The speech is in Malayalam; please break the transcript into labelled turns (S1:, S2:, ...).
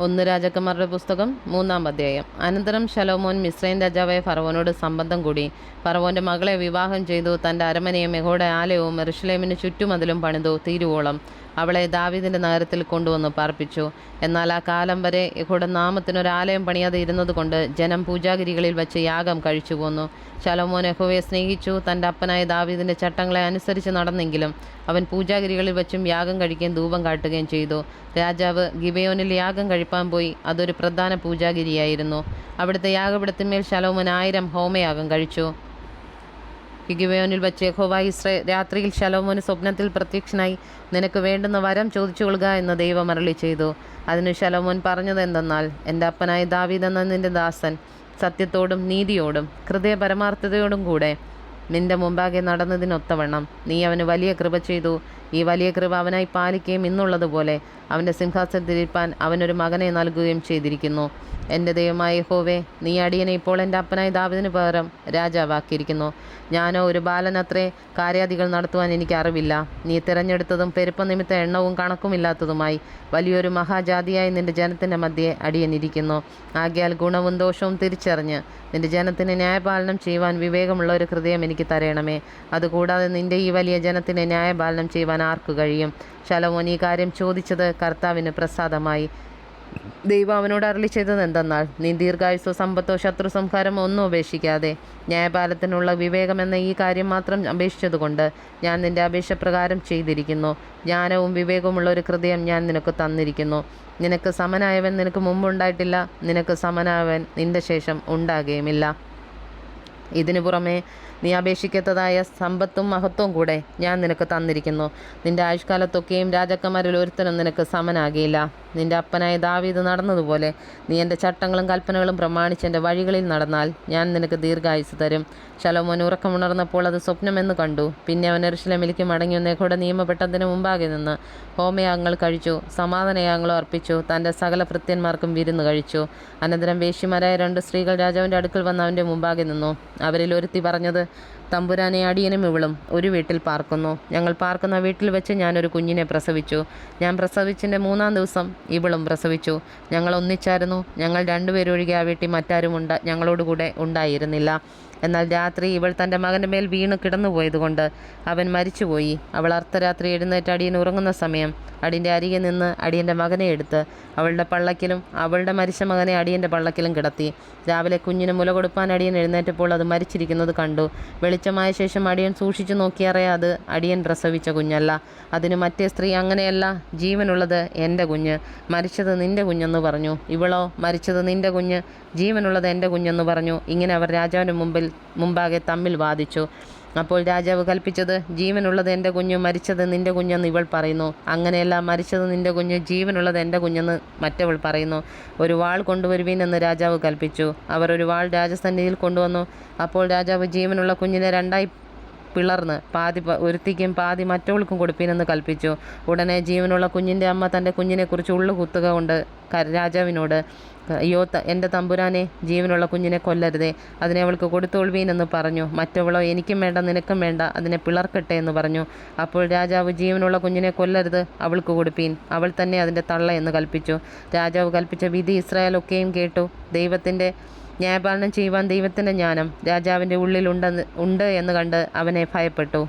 S1: ഒന്ന് രാജാക്കന്മാരുടെ പുസ്തകം 3-ാം അധ്യായം. അനന്തരം ശലോമോൻ മിസ്രയീം രാജാവായ ഫറവോനോട് സംബന്ധം കൂടി. ഫറവോന്റെ മകളെ വിവാഹം ചെയ്തു. തൻ്റെ അരമനയും യഹോവയുടെ ആലയവും യെരൂശലേമിന് ചുറ്റുമതിലും പണിതു തീരുവോളം അവളെ ദാവീദിന്റെ നഗരത്തിൽ കൊണ്ടുവന്ന് പാർപ്പിച്ചു. എന്നാൽ ആ കാലം വരെ യഹോവയുടെ നാമത്തിനൊരാലയം പണിയാതെ ഇരുന്നതുകൊണ്ട് ജനം പൂജാഗിരികളിൽ വച്ച് യാഗം കഴിച്ചു പോന്നു. ശലോമോൻ യഹോവയെ സ്നേഹിച്ചു. തൻ്റെ അപ്പനായ ദാവീദിന്റെ ചട്ടങ്ങളെ അനുസരിച്ച് നടന്നെങ്കിലും അവൻ പൂജാഗിരികളിൽ വച്ചും യാഗം കഴിക്കുകയും ധൂപം കാട്ടുകയും ചെയ്തു. രാജാവ് ഗിബെയോനിൽ യാഗം കഴിപ്പാൻ പോയി. അതൊരു പ്രധാന പൂജാഗിരിയായിരുന്നു. അവിടുത്തെ യാഗപീഠത്തിന്മേൽ ശലോമോൻ 1000 ഹോമയാഗം കഴിച്ചു. ഗിബെയോനിൽ വച്ച് യഹോവ രാത്രിയിൽ ശലോമോന് സ്വപ്നത്തിൽ പ്രത്യക്ഷനായി, നിനക്ക് വേണ്ടുന്ന വരം ചോദിച്ചുകൊള്ളുക എന്ന് ദൈവം അരുളി ചെയ്തു. അതിന് ശലോമോൻ പറഞ്ഞത് എന്തെന്നാൽ, എൻ്റെ അപ്പനായ ദാവീദ് എന്ന നിന്റെ ദാസൻ സത്യത്തോടും നീതിയോടും ഹൃദയ പരമാർത്ഥതയോടും കൂടെ നിന്റെ മുമ്പാകെ നടന്നതിനൊത്തവണ്ണം നീ അവന് വലിയ കൃപ ചെയ്തു. ഈ വലിയ കൃപ അവനായി പാലിക്കുകയും ഇന്നുള്ളതുപോലെ അവൻ്റെ സിംഹാസനത്തിലിരിപ്പാൻ അവനൊരു മകനെ നൽകുകയും ചെയ്തിരിക്കുന്നു. എൻ്റെ ദൈവമായ യഹോവേ, നീ അടിയനെ ഇപ്പോൾ എൻ്റെ അപ്പനായ ദാവീദിന് പകരം രാജാവാക്കിയിരിക്കുന്നു. ഞാനോ ഒരു ബാലനത്രേ, കാര്യാദികൾ നടത്തുവാൻ എനിക്ക് അറിവില്ല. നീ തിരഞ്ഞെടുത്തതും പെരുപ്പനിമിത്ത എണ്ണവും കണക്കുമില്ലാത്തതുമായി വലിയൊരു മഹാജാതിയായി നിന്റെ ജനത്തിൻ്റെ മധ്യേ അടിയനിരിക്കുന്നു. ആകയാൽ ഗുണവും ദോഷവും തിരിച്ചറിഞ്ഞ് നിന്റെ ജനത്തിന് ന്യായപാലനം ചെയ്യുവാൻ വിവേകമുള്ള ഒരു ഹൃദയം എനിക്ക് തരയണമേ. അതുകൂടാതെ നിന്റെ ഈ വലിയ ജനത്തിന് ന്യായപാലനം ചെയ്യുവാൻ ആർക്കു കഴിയും? ശലോമോൻ ഈ കാര്യം ചോദിച്ചത് കർത്താവിന് പ്രസാദമായി. ദൈവം അവനോട് അരുളി ചെയ്തത് എന്തെന്നാൽ, നീ ദീർഘായുസ്സോ സമ്പത്തോ ശത്രു സംഹാരമോ ഒന്നും ഉപേക്ഷിക്കാതെ ന്യായപാലനത്തിനുള്ള വിവേകമെന്ന ഈ കാര്യം മാത്രം അപേക്ഷിച്ചതുകൊണ്ട് ഞാൻ നിന്റെ അപേക്ഷപ്രകാരം ചെയ്തിരിക്കുന്നു. ജ്ഞാനവും വിവേകവുമുള്ള ഒരു ഹൃദയം ഞാൻ നിനക്ക് തന്നിരിക്കുന്നു. നിനക്ക് സമനായവൻ നിനക്ക് മുമ്പുണ്ടായിട്ടില്ല, നിനക്ക് സമനായവൻ നിന്റെ ശേഷം ഉണ്ടാകുകയുമില്ല. ഇതിനു പുറമെ നീ അപേക്ഷിക്കത്തതായ സമ്പത്തും മഹത്വവും കൂടെ ഞാൻ നിനക്ക് തന്നിരിക്കുന്നു. നിന്റെ ആയുഷ്കാലത്തൊക്കെയും രാജാക്കന്മാരിൽ ഒരുത്തനും നിനക്ക് സമനാകിയില്ല. നിന്റെ അപ്പനായ ദാവീദ് നടന്നതുപോലെ നീ എൻ്റെ ചട്ടങ്ങളും കൽപ്പനകളും പ്രമാണിച്ച് എൻ്റെ വഴികളിൽ നടന്നാൽ ഞാൻ നിനക്ക് ദീർഘായുസ്സ് തരും. ശലോമോൻ ഉറക്കമുണർന്നപ്പോൾ അത് സ്വപ്നമെന്ന് കണ്ടു. പിന്നെ അവൻ യെരൂശലേമിലേക്ക് മടങ്ങി വന്ന് യഹോവയുടെ നിയമപ്പെട്ടതിന് മുമ്പാകെ നിന്ന് ഹോമയാഗങ്ങൾ കഴിച്ചു, സമാധാനയാഗങ്ങളും അർപ്പിച്ചു. തൻ്റെ സകല ഭൃത്യന്മാർക്കും വിരുന്ന് കഴിച്ചു. അനന്തരം വേശ്യമാരായ 2 സ്ത്രീകൾ രാജാവിൻ്റെ അടുക്കൽ വന്ന് അവൻ്റെ മുമ്പാകെ നിന്നു. അവരിൽ ഒരുത്തി പറഞ്ഞത്, തമ്പുരാനെ, അടിയനും ഇവളും ഒരു വീട്ടിൽ പാർക്കുന്നു. ഞങ്ങൾ പാർക്കുന്ന വീട്ടിൽ വെച്ച് ഞാനൊരു കുഞ്ഞിനെ പ്രസവിച്ചു. ഞാൻ പ്രസവിച്ചതിൻ്റെ 3-ാം ദിവസം ഇവളും പ്രസവിച്ചു. ഞങ്ങൾ ഒന്നിച്ചായിരുന്നു. ഞങ്ങൾ 2 പേരൊഴികെ ആ വീട്ടിൽ മറ്റാരും ഞങ്ങളോടുകൂടെ ഉണ്ടായിരുന്നില്ല. എന്നാൽ രാത്രി ഇവൾ തൻ്റെ മകൻ്റെ മേൽ വീണു കിടന്നുപോയതുകൊണ്ട് അവൻ മരിച്ചുപോയി. അവൾ അർദ്ധരാത്രി എഴുന്നേറ്റ് അടിയൻ ഉറങ്ങുന്ന സമയം അടിയൻ്റെ അരികെ നിന്ന് അടിയൻ്റെ മകനെ എടുത്ത് അവളുടെ പള്ളക്കിലും അവളുടെ മരിച്ച മകനെ അടിയൻ്റെ പള്ളക്കിലും കിടത്തി. രാവിലെ കുഞ്ഞിന് മുല കൊടുപ്പാൻ അടിയൻ എഴുന്നേറ്റപ്പോൾ അത് മരിച്ചിരിക്കുന്നത് കണ്ടു. വെളിച്ചമായ ശേഷം അടിയൻ സൂക്ഷിച്ചു നോക്കിയറിയാതെ അടിയൻ പ്രസവിച്ച കുഞ്ഞല്ല. അതിന് മറ്റേ സ്ത്രീ, അങ്ങനെയല്ല, ജീവനുള്ളത് എൻ്റെ കുഞ്ഞ്, മരിച്ചത് നിൻ്റെ കുഞ്ഞെന്ന് പറഞ്ഞു. ഇവളോ, മരിച്ചത് നിൻ്റെ കുഞ്ഞ്, ജീവനുള്ളത് എൻ്റെ കുഞ്ഞെന്ന് പറഞ്ഞു. ഇങ്ങനെ അവർ രാജാവിന് മുമ്പാകെ തമ്മിൽ വാദിച്ചു. അപ്പോൾ രാജാവ് കൽപ്പിച്ചത്, ജീവനുള്ളത് എൻ്റെ കുഞ്ഞ്, മരിച്ചത് നിൻ്റെ കുഞ്ഞെന്ന് ഇവൾ പറയുന്നു. അങ്ങനെയല്ല, മരിച്ചത് നിൻ്റെ കുഞ്ഞ്, ജീവനുള്ളത് എൻ്റെ കുഞ്ഞെന്ന് മറ്റവൾ പറയുന്നു. ഒരു വാൾ കൊണ്ടുവരുവീൻ എന്ന് രാജാവ് കൽപ്പിച്ചു. അവർ ഒരു വാൾ രാജസന്നിധിയിൽ കൊണ്ടുവന്നു. അപ്പോൾ രാജാവ് ജീവനുള്ള കുഞ്ഞിനെ 2ആയി പിളർന്ന് പാതി ഒരുത്തിക്കും പാതി മറ്റവൾക്കും കൊടുപ്പീനെന്ന് കൽപ്പിച്ചു. ഉടനെ ജീവനുള്ള കുഞ്ഞിൻ്റെ അമ്മ തൻ്റെ കുഞ്ഞിനെക്കുറിച്ച് ഉള്ളുകുത്തുക കൊണ്ട് രാജാവിനോട്, അയ്യോ, എൻ്റെ തമ്പുരാനെ, ജീവനുള്ള കുഞ്ഞിനെ കൊല്ലരുതേ, അതിനെ അവൾക്ക് കൊടുത്തോൾവീനെന്ന് പറഞ്ഞു. മറ്റവളോ, എനിക്കും വേണ്ട, നിനക്കും വേണ്ട, അതിനെ പിളർക്കട്ടെ എന്ന് പറഞ്ഞു. അപ്പോൾ രാജാവ്, ജീവനുള്ള കുഞ്ഞിനെ കൊല്ലരുത്, അവൾക്ക് കൊടുപ്പീൻ, അവൾ തന്നെ അതിൻ്റെ തള്ള എന്ന് കൽപ്പിച്ചു. രാജാവ് കൽപ്പിച്ച വിധി ഇസ്രായേലൊക്കെയും കേട്ടു. ദൈവത്തിൻ്റെ ന്യായപാലനം ചെയ്യുവാൻ ദൈവത്തിൻ്റെ ജ്ഞാനം രാജാവിൻ്റെ ഉള്ളിൽ ഉണ്ട് എന്ന് കണ്ട് അവനെ ഭയപ്പെട്ടു.